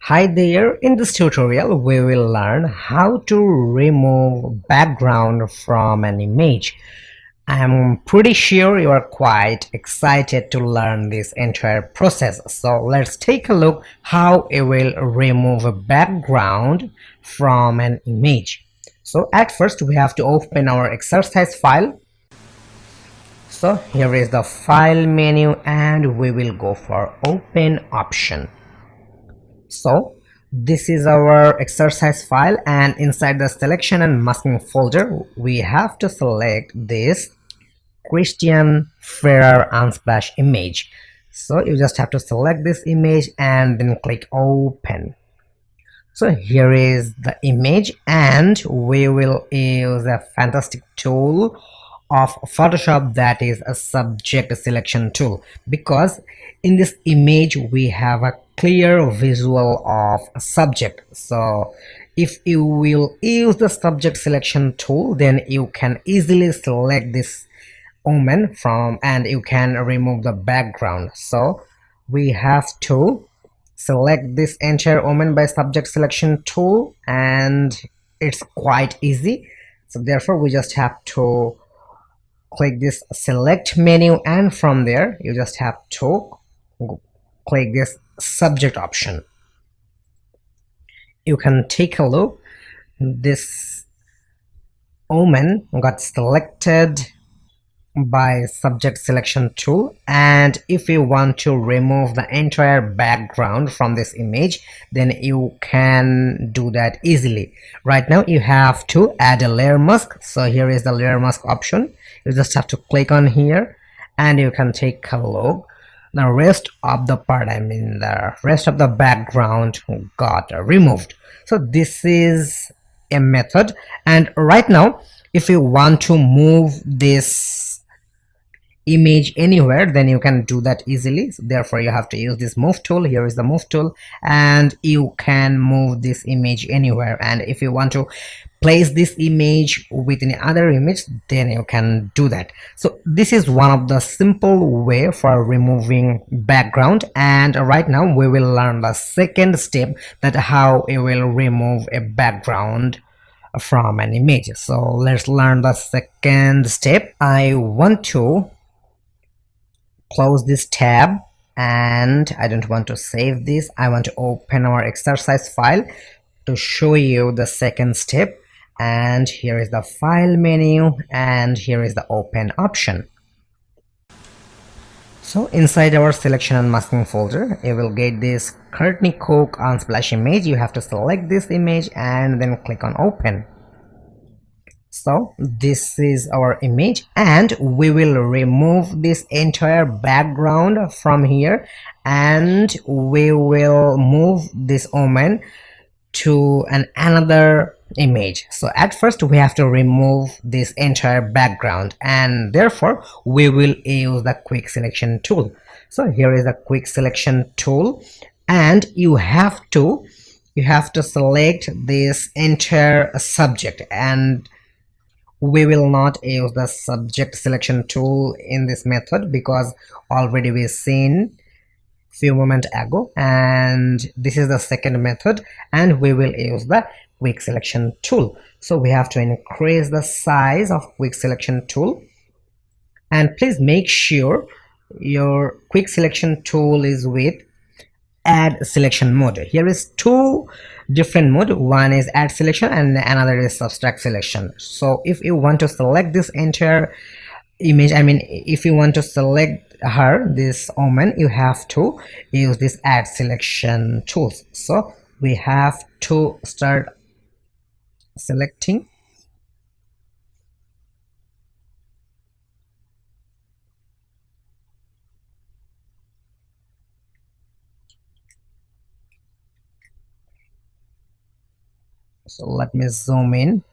Hi there, in this tutorial we will learn how to remove background from an image. I'm pretty sure you are quite excited to learn this entire process. So let's take a look how it will remove a background from an image. So at first we have to open our exercise file. So here is the file menu and we will go for open option. So this is our exercise file, and inside the selection and masking folder we have to select this Christian Ferrer unsplash image. So you just have to select this image and then click open. So here is the image, and we will use a fantastic tool of Photoshop, that is a subject selection tool, because in this image we have a clear visual of a subject. So if you will use the subject selection tool, then you can easily select this woman from and you can remove the background. So we have to select this entire woman by subject selection tool, and it's quite easy. So therefore we just have to click this select menu, and from there you just have to click this subject option. You can take a look, this woman got selected by subject selection tool, and if you want to remove the entire background from this image, then you can do that easily. Right now you have to add a layer mask. So here is the layer mask option. You just have to click on here and you can take a look. The rest of the part, the rest of the background got removed. So this is a method. And right now if you want to move this image anywhere, then you can do that easily. So therefore you have to use this move tool. Here is the move tool, and you can move this image anywhere. And if you want to place this image within another image, then you can do that. So this is one of the simple way for removing background, and right now we will learn the second step, that how you will remove a background from an image. So let's learn the second step. I want to close this tab, and I don't want to save this. I want to open our exercise file to show you the second step. And here is the file menu, and here is the open option. So inside our selection and masking folder you will get this Courtney Cook unsplash image. You have to select this image and then click on open. So this is our image, and we will remove this entire background from here, and we will move this woman to another image. So at first we have to remove this entire background, and therefore we will use the quick selection tool. So here is the quick selection tool, and you have to select this entire subject, and we will not use the subject selection tool in this method because already we've seen few moments ago, and this is the second method, and we will use the quick selection tool. So we have to increase the size of quick selection tool, and please make sure your quick selection tool is with add selection mode. Here is two different mode. One is add selection and another is subtract selection. So if you want to select this entire image, if you want to select her, this woman, you have to use this add selection tools. So we have to start selecting. So let me zoom in.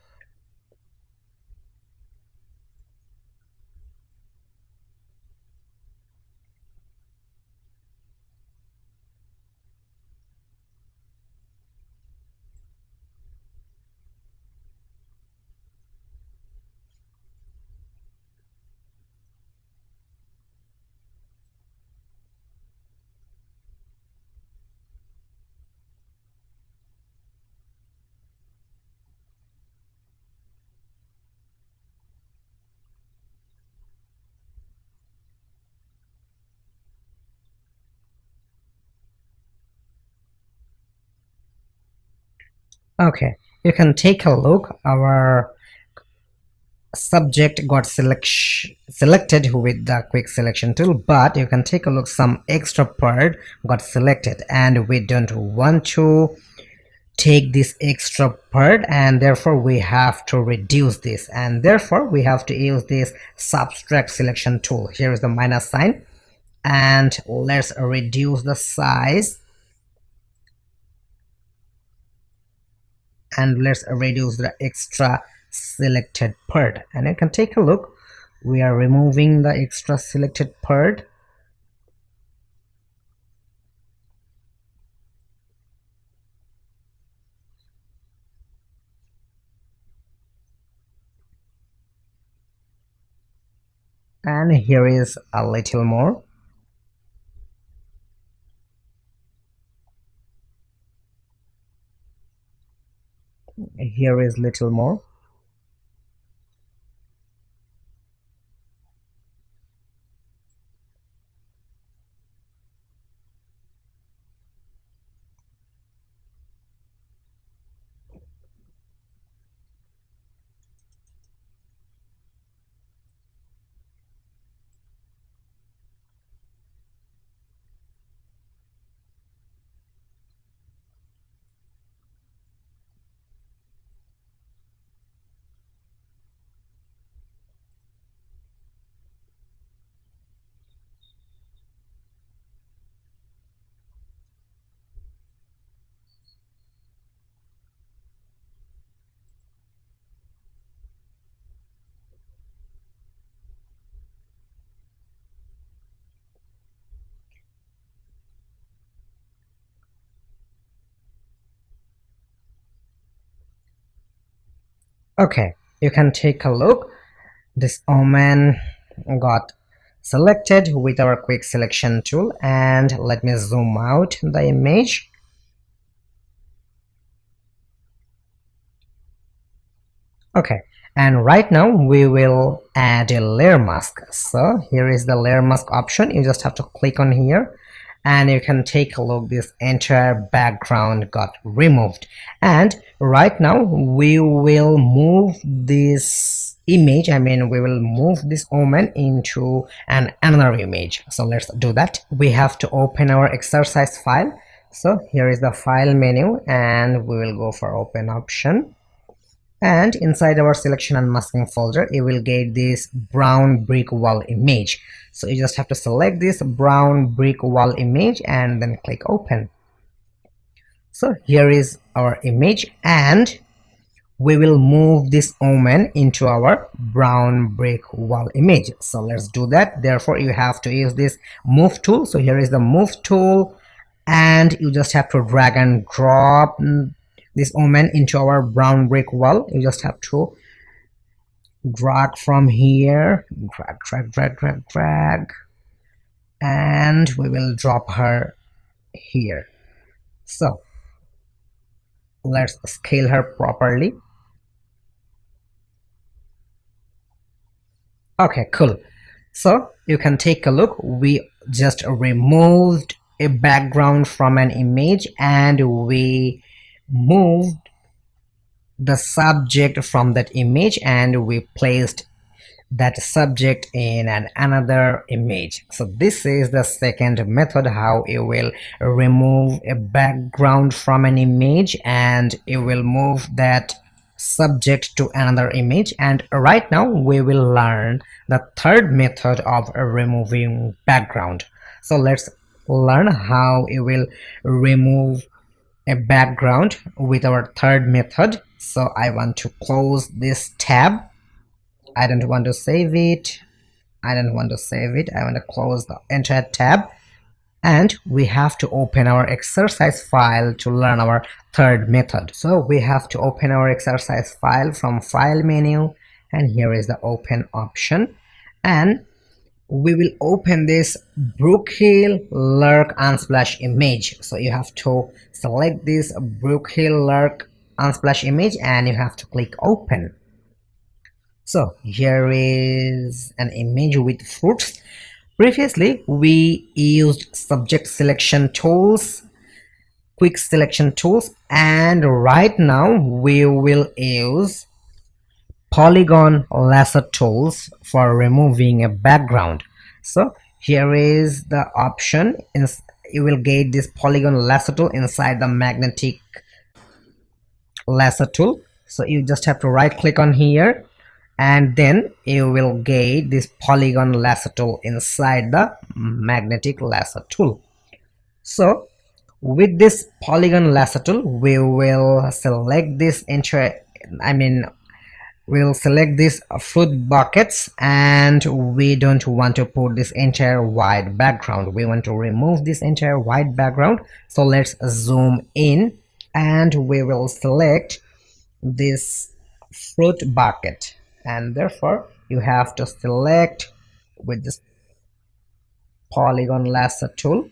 Okay, you can take a look. Our subject got selected with the quick selection tool, but you can take a look, some extra part got selected and we don't want to take this extra part, and therefore we have to reduce this, and therefore we have to use this subtract selection tool. Here is the minus sign, and let's reduce the size, and let's reduce the extra selected part. And you can take a look, we are removing the extra selected part, and here is a little more. Here is little more. Okay, you can take a look, this omen got selected with our quick selection tool, and let me zoom out the image. Okay, and right now we will add a layer mask. So here is the layer mask option. You just have to click on here, and you can take a look, this entire background got removed. And right now we will move this image, we will move this omen into another image. So let's do that. We have to open our exercise file. So here is the file menu, and we will go for open option, and inside our selection and masking folder you will get this brown brick wall image. So you just have to select this brown brick wall image and then click open. So here is our image, and we will move this omen into our brown brick wall image. So let's do that. Therefore you have to use this move tool. So here is the move tool, and you just have to drag and drop this omen into our brown brick wall. You just have to drag from here, drag, and we will drop her here. So let's scale her properly. Okay, cool. So you can take a look, we just removed a background from an image, and we moved the subject from that image, and we placed that subject in another image. So this is the second method, how you will remove a background from an image and you will move that subject to another image. And right now we will learn the third method of removing background. So let's learn how you will remove a background with our third method. So I want to close this tab. I don't want to save it. I don't want to save it. I want to close the entire tab, and we have to open our exercise file to learn our third method. So we have to open our exercise file from file menu, and here is the open option, and we will open this Brook Hill Lurk Unsplash image. So you have to select this Brook Hill Lurk Unsplash image and you have to click open. So here is an image with fruits. Previously we used subject selection tools, quick selection tools, and right now we will use polygon lasso tools for removing a background. So here is the option. You will get this polygon lasso tool inside the magnetic lasso tool. So you just have to right click on here, and then you will get this polygon lasso tool inside the magnetic lasso tool. So with this polygon lasso tool we will select this entire, I mean we'll select these fruit buckets, and we don't want to put this entire white background. We want to remove this entire white background. So let's zoom in, and we will select this fruit bucket, and therefore you have to select with this polygon lasso tool.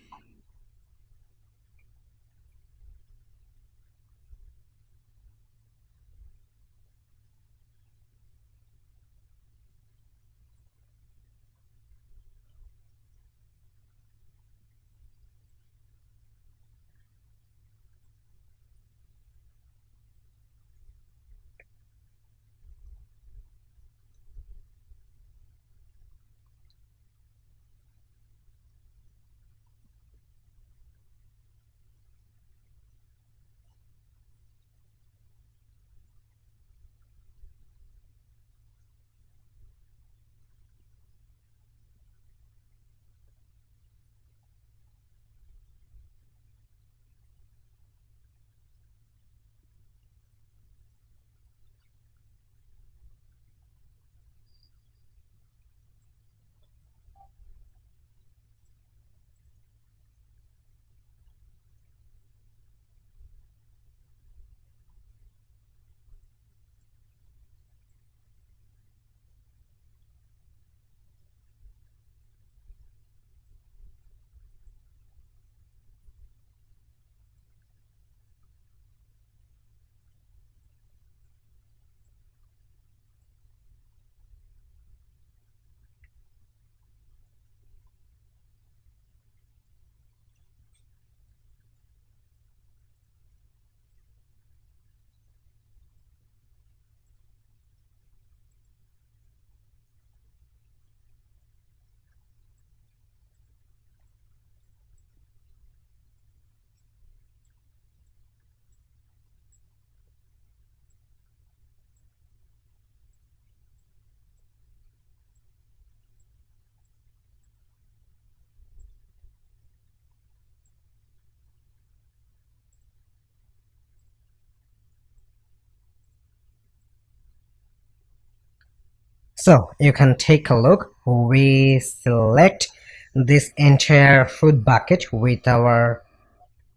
So you can take a look. We select this entire fruit bucket with our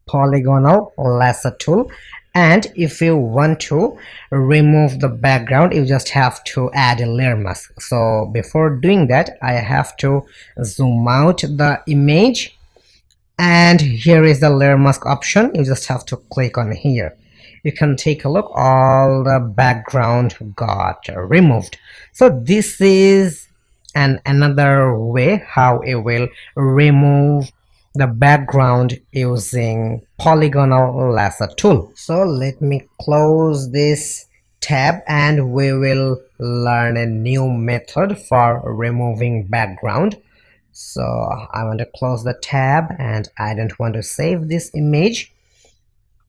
polygonal lasso tool, and if you want to remove the background you just have to add a layer mask. So before doing that I have to zoom out the image, and here is the layer mask option. You just have to click on here. You can take a look, all the background got removed. So this is another way how it will remove the background using polygonal lasso tool. So let me close this tab, and we will learn a new method for removing background. So I want to close the tab, and I don't want to save this image.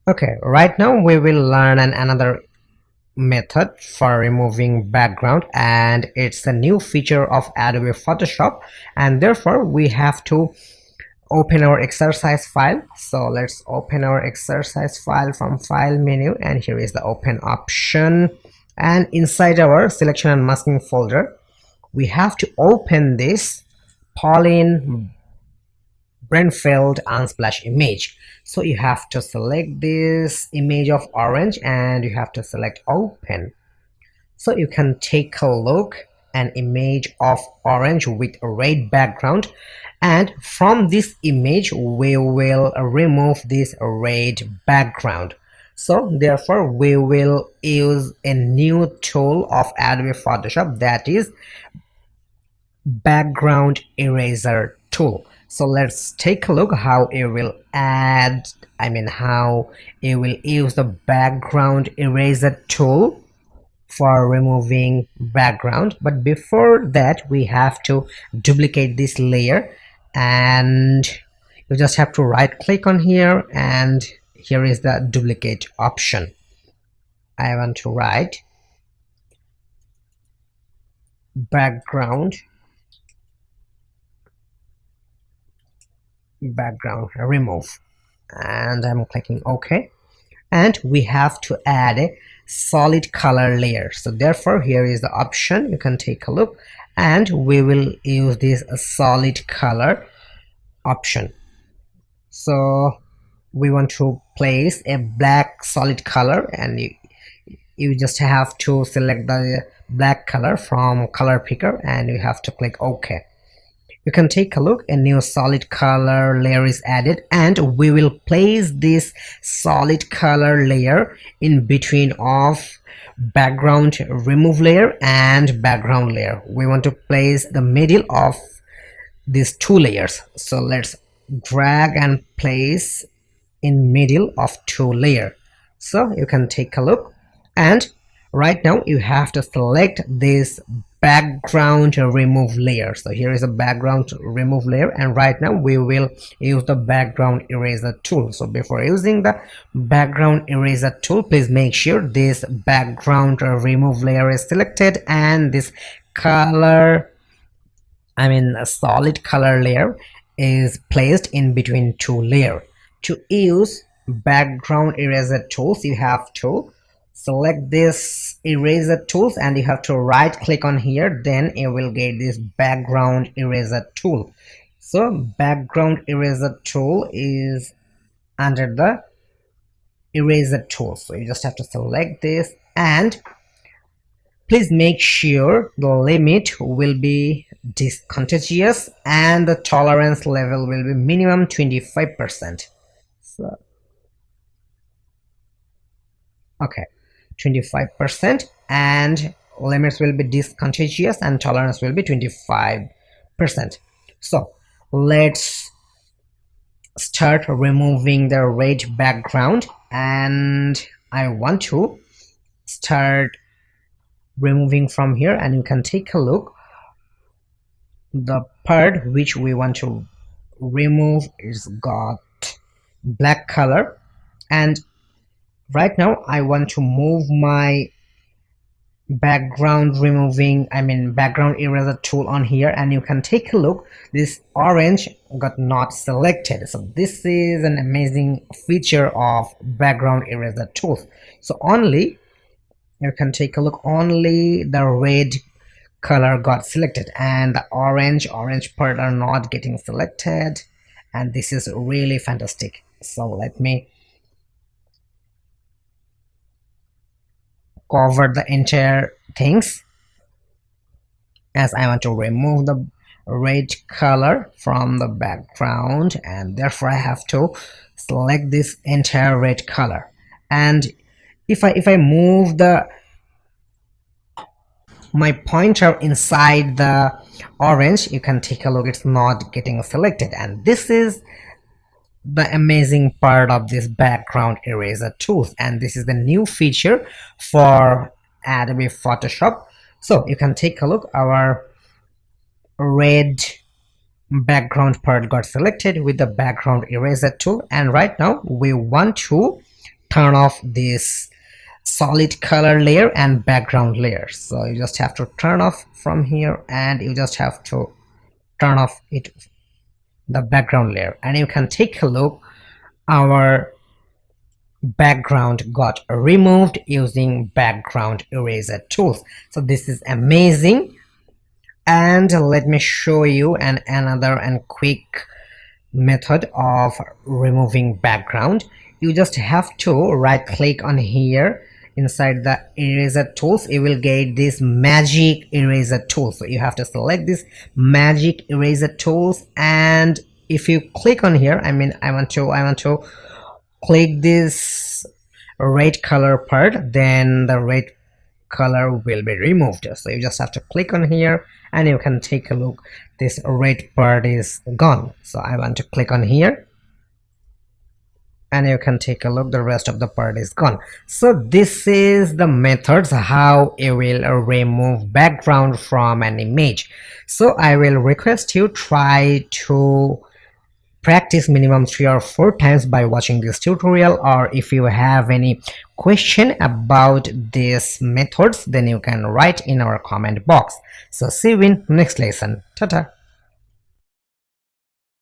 Okay, right now we will learn another method for removing background, and it's a new feature of Adobe Photoshop, and therefore we have to open our exercise file. So let's open our exercise file from file menu, and here is the open option, and inside our selection and masking folder we have to open this Pauline Brentfeld unsplash image. So you have to select this image of orange, and you have to select open. So you can take a look, an image of orange with a red background, and from this image we will remove this red background. So therefore we will use a new tool of Adobe Photoshop, that is background eraser tool. So let's take a look how you will add, how you will use the background eraser tool for removing background. But before that, we have to duplicate this layer, and you just have to right click on here, and here is the duplicate option. I want to write background remove, and I'm clicking OK. And we have to add a solid color layer, so therefore here is the option. You can take a look, and we will use this solid color option. So we want to place a black solid color, and you just have to select the black color from color picker, and you have to click OK. You can take a look, a new solid color layer is added, and we will place this solid color layer in between of background remove layer and background layer. We want to place the middle of these two layers, so let's drag and place in middle of two layer. So you can take a look, and right now you have to select this background remove layer. So here is a background remove layer, and right now we will use the background eraser tool. So before using the background eraser tool, please make sure this background remove layer is selected, and this color, a solid color layer is placed in between two layers. To use background eraser tools, you have to select this eraser tools, and you have to right click on here, then you will get this background eraser tool. So background eraser tool is under the eraser tool, so you just have to select this, and please make sure the limit will be discontinuous and the tolerance level will be minimum 25%. So, okay, 25%, and limits will be discontinuous and tolerance will be 25%. So let's start removing the red background, and I want to start removing from here, and you can take a look. The part which we want to remove is got black color, and right now I want to move my background background eraser tool on here, and you can take a look, this orange got not selected. So this is an amazing feature of background eraser tools. So only, you can take a look, only the red color got selected, and the orange part are not getting selected, and this is really fantastic. So let me cover the entire things, as I want to remove the red color from the background, and therefore I have to select this entire red color. And if I move my pointer inside the orange, you can take a look, it's not getting selected. And this is the amazing part of this background eraser tools, and this is the new feature for Adobe Photoshop. So you can take a look, our red background part got selected with the background eraser tool, and right now we want to turn off this solid color layer and background layer. So you just have to turn off from here, and you just have to turn off the background layer, and you can take a look, our background got removed using background eraser tools. So this is amazing, and let me show you another and quick method of removing background. You just have to right click on here inside the eraser tools, you will get this magic eraser tool. So you have to select this magic eraser tools, and if you click on here, I want to click this red color part, then the red color will be removed. So you just have to click on here and you can take a look. This red part is gone. So I want to click on here and you can take a look, the rest of the part is gone. So this is the methods how you will remove background from an image. So I will request you try to practice minimum 3 or 4 times by watching this tutorial, or if you have any question about these methods then you can write in our comment box. So see you in next lesson. Ta-ta.